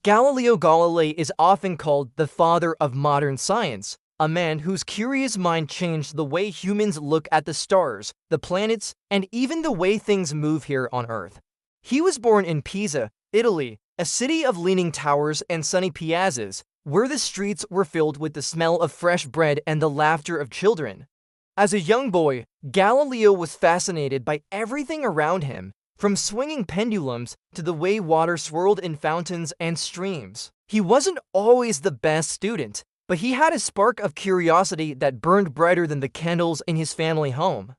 Galileo Galilei is often called the father of modern science, a man whose curious mind changed the way humans look at the stars, the planets, and even the way things move here on Earth. He was born in Pisa, Italy, a city of leaning towers and sunny piazzas, where the streets were filled with the smell of fresh bread and the laughter of children. As a young boy, Galileo was fascinated by everything around him, from swinging pendulums to the way water swirled in fountains and streams. He wasn't always the best student, but he had a spark of curiosity that burned brighter than the candles in his family home.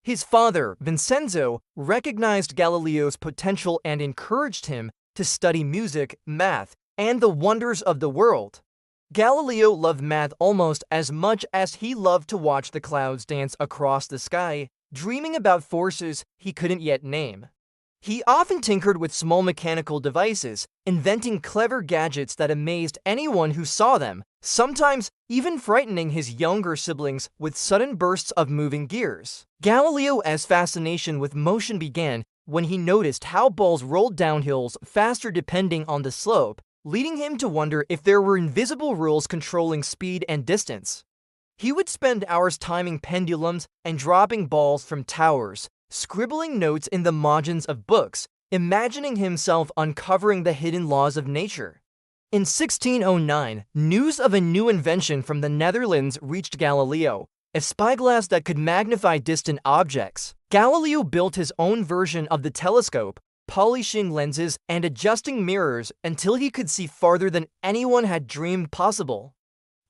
His father, Vincenzo, recognized Galileo's potential and encouraged him to study music, math, and the wonders of the world. Galileo loved math almost as much as he loved to watch the clouds dance across the sky, dreaming about forces he couldn't yet name. He often tinkered with small mechanical devices, inventing clever gadgets that amazed anyone who saw them, sometimes even frightening his younger siblings with sudden bursts of moving gears. Galileo's fascination with motion began when he noticed how balls rolled down hills faster depending on the slope, leading him to wonder if there were invisible rules controlling speed and distance. He would spend hours timing pendulums and dropping balls from towers, scribbling notes in the margins of books, imagining himself uncovering the hidden laws of nature. In 1609, news of a new invention from the Netherlands reached Galileo, a spyglass that could magnify distant objects. Galileo built his own version of the telescope, polishing lenses and adjusting mirrors until he could see farther than anyone had dreamed possible.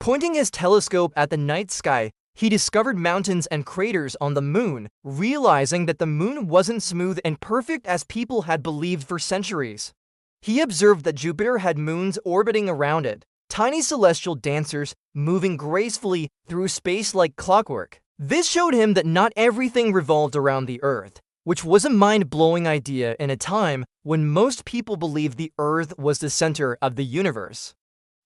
Pointing his telescope at the night sky, he discovered mountains and craters on the moon, realizing that the moon wasn't smooth and perfect as people had believed for centuries. He observed that Jupiter had moons orbiting around it, tiny celestial dancers moving gracefully through space like clockwork. This showed him that not everything revolved around the Earth, which was a mind-blowing idea in a time when most people believed the Earth was the center of the universe.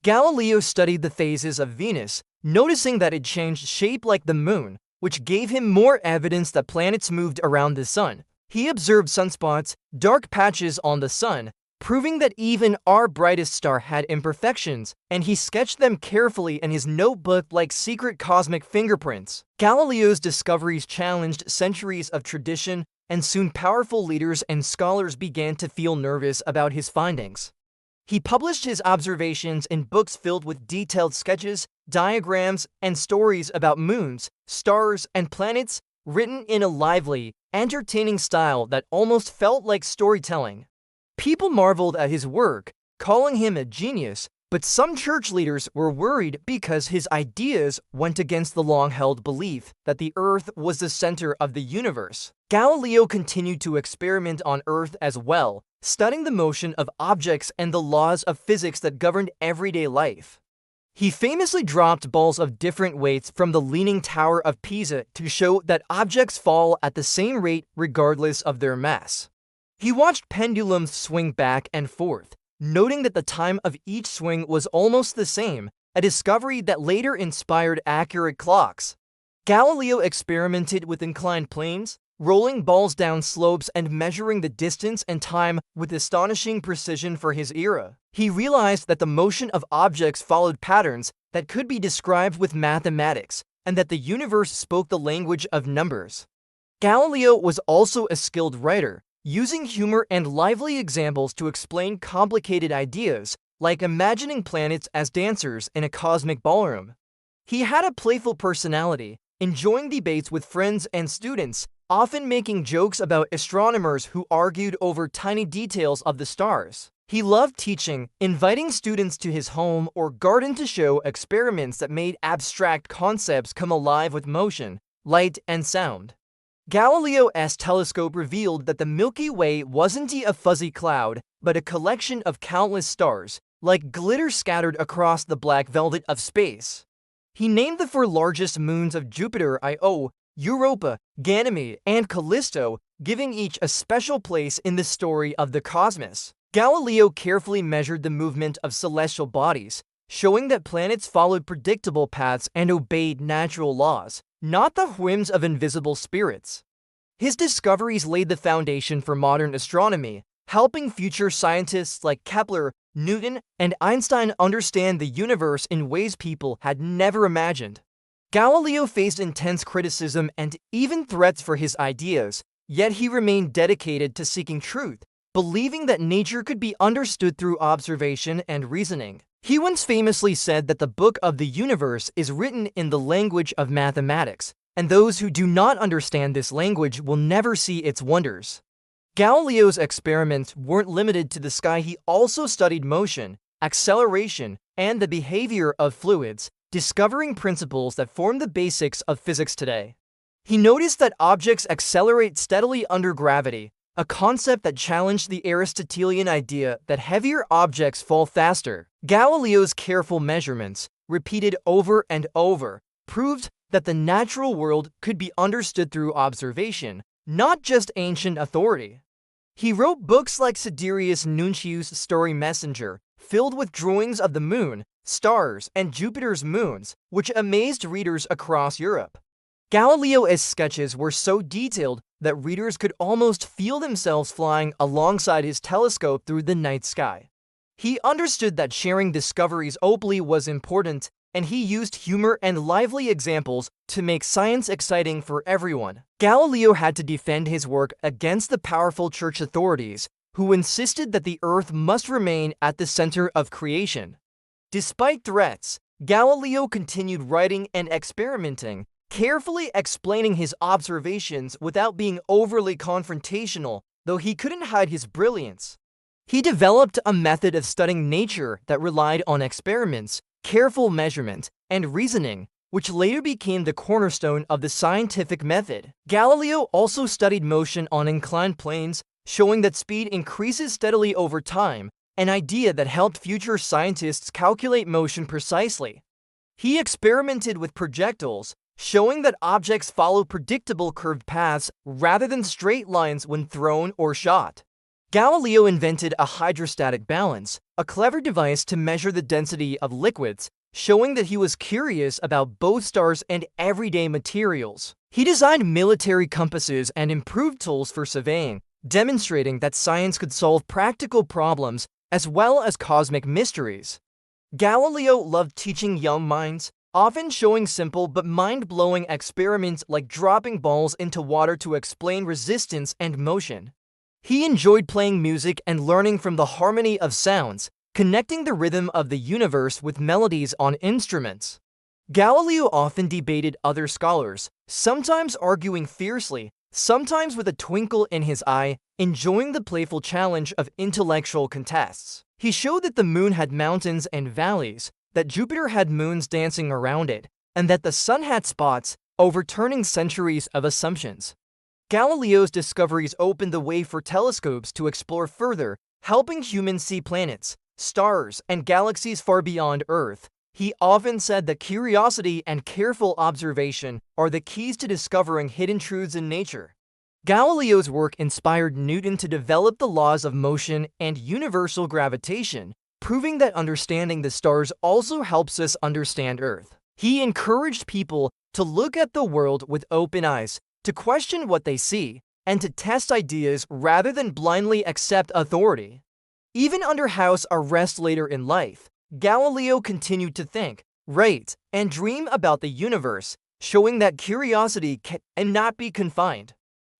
Galileo studied the phases of Venus, noticing that it changed shape like the moon, which gave him more evidence that planets moved around the sun. He observed sunspots, dark patches on the sun, proving that even our brightest star had imperfections, and he sketched them carefully in his notebook like secret cosmic fingerprints. Galileo's discoveries challenged centuries of tradition, and soon powerful leaders and scholars began to feel nervous about his findings. He published his observations in books filled with detailed sketches, diagrams, and stories about moons, stars, and planets, written in a lively, entertaining style that almost felt like storytelling. People marveled at his work, calling him a genius, but some church leaders were worried because his ideas went against the long-held belief that the Earth was the center of the universe. Galileo continued to experiment on Earth as well, studying the motion of objects and the laws of physics that governed everyday life. He famously dropped balls of different weights from the Leaning Tower of Pisa to show that objects fall at the same rate regardless of their mass. He watched pendulums swing back and forth, noting that the time of each swing was almost the same, a discovery that later inspired accurate clocks. Galileo experimented with inclined planes, rolling balls down slopes and measuring the distance and time with astonishing precision for his era. He realized that the motion of objects followed patterns that could be described with mathematics, and that the universe spoke the language of numbers. Galileo was also a skilled writer, using humor and lively examples to explain complicated ideas, like imagining planets as dancers in a cosmic ballroom. He had a playful personality, enjoying debates with friends and students, often making jokes about astronomers who argued over tiny details of the stars. He loved teaching, inviting students to his home or garden to show experiments that made abstract concepts come alive with motion, light, and sound. Galileo's telescope revealed that the Milky Way wasn't a fuzzy cloud, but a collection of countless stars, like glitter scattered across the black velvet of space. He named the four largest moons of Jupiter Io, Europa, Ganymede, and Callisto, giving each a special place in the story of the cosmos. Galileo carefully measured the movement of celestial bodies, showing that planets followed predictable paths and obeyed natural laws, not the whims of invisible spirits. His discoveries laid the foundation for modern astronomy, helping future scientists like Kepler, Newton, and Einstein understand the universe in ways people had never imagined. Galileo faced intense criticism and even threats for his ideas, yet he remained dedicated to seeking truth, believing that nature could be understood through observation and reasoning. He once famously said that the book of the universe is written in the language of mathematics, and those who do not understand this language will never see its wonders. Galileo's experiments weren't limited to the sky. He also studied motion, acceleration, and the behavior of fluids, discovering principles that form the basics of physics today. He noticed that objects accelerate steadily under gravity, a concept that challenged the Aristotelian idea that heavier objects fall faster. Galileo's careful measurements, repeated over and over, proved that the natural world could be understood through observation, not just ancient authority. He wrote books like Sidereus Nuncius' Starry Messenger, filled with drawings of the moon, stars, and Jupiter's moons, which amazed readers across Europe. Galileo's sketches were so detailed that readers could almost feel themselves flying alongside his telescope through the night sky. He understood that sharing discoveries openly was important, and he used humor and lively examples to make science exciting for everyone. Galileo had to defend his work against the powerful church authorities, who insisted that the Earth must remain at the center of creation. Despite threats, Galileo continued writing and experimenting, carefully explaining his observations without being overly confrontational, though he couldn't hide his brilliance. He developed a method of studying nature that relied on experiments, careful measurement, and reasoning, which later became the cornerstone of the scientific method. Galileo also studied motion on inclined planes, showing that speed increases steadily over time, an idea that helped future scientists calculate motion precisely. He experimented with projectiles, showing that objects follow predictable curved paths rather than straight lines when thrown or shot. Galileo invented a hydrostatic balance, a clever device to measure the density of liquids, showing that he was curious about both stars and everyday materials. He designed military compasses and improved tools for surveying, demonstrating that science could solve practical problems as well as cosmic mysteries. Galileo loved teaching young minds, often showing simple but mind-blowing experiments like dropping balls into water to explain resistance and motion. He enjoyed playing music and learning from the harmony of sounds, connecting the rhythm of the universe with melodies on instruments. Galileo often debated other scholars, sometimes arguing fiercely, sometimes with a twinkle in his eye, enjoying the playful challenge of intellectual contests. He showed that the moon had mountains and valleys, that Jupiter had moons dancing around it, and that the sun had spots, overturning centuries of assumptions. Galileo's discoveries opened the way for telescopes to explore further, helping humans see planets, stars, and galaxies far beyond Earth. He often said that curiosity and careful observation are the keys to discovering hidden truths in nature. Galileo's work inspired Newton to develop the laws of motion and universal gravitation, proving that understanding the stars also helps us understand Earth. He encouraged people to look at the world with open eyes, to question what they see, and to test ideas rather than blindly accept authority. Even under house arrest later in life, Galileo continued to think, write, and dream about the universe, showing that curiosity cannot be confined.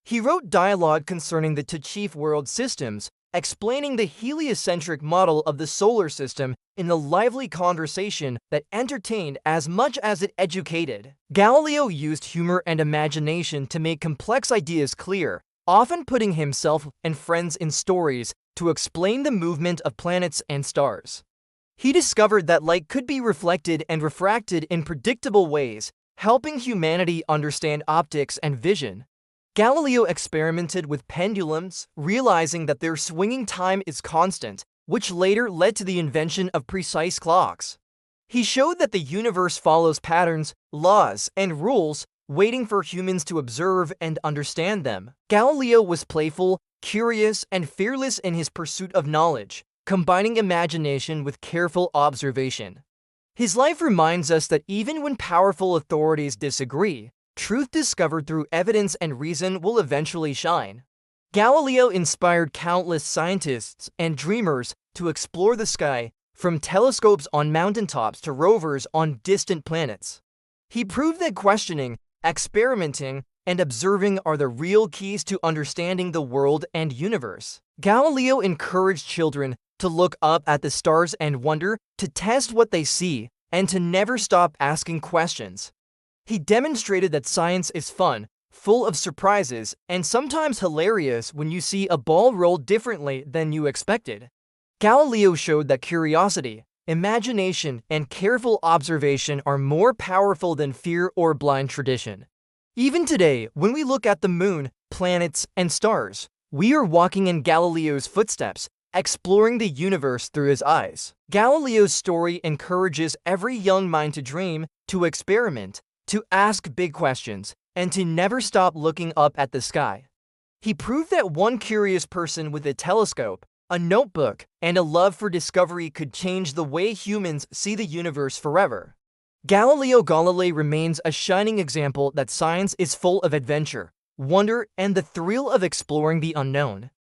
He wrote dialogue concerning the two chief world systems, explaining the heliocentric model of the solar system in a lively conversation that entertained as much as it educated. Galileo used humor and imagination to make complex ideas clear, often putting himself and friends in stories to explain the movement of planets and stars. He discovered that light could be reflected and refracted in predictable ways, helping humanity understand optics and vision. Galileo experimented with pendulums, realizing that their swinging time is constant, which later led to the invention of precise clocks. He showed that the universe follows patterns, laws, and rules, waiting for humans to observe and understand them. Galileo was playful, curious, and fearless in his pursuit of knowledge, combining imagination with careful observation. His life reminds us that even when powerful authorities disagree, truth discovered through evidence and reason will eventually shine. Galileo inspired countless scientists and dreamers to explore the sky, from telescopes on mountaintops to rovers on distant planets. He proved that questioning, experimenting, and observing are the real keys to understanding the world and universe. Galileo encouraged children to look up at the stars and wonder, to test what they see, and to never stop asking questions. He demonstrated that science is fun, full of surprises, and sometimes hilarious when you see a ball roll differently than you expected. Galileo showed that curiosity, imagination, and careful observation are more powerful than fear or blind tradition. Even today, when we look at the moon, planets, and stars, we are walking in Galileo's footsteps, exploring the universe through his eyes. Galileo's story encourages every young mind to dream, to experiment, to ask big questions, and to never stop looking up at the sky. He proved that one curious person with a telescope, a notebook, and a love for discovery could change the way humans see the universe forever. Galileo Galilei remains a shining example that science is full of adventure, wonder, and the thrill of exploring the unknown.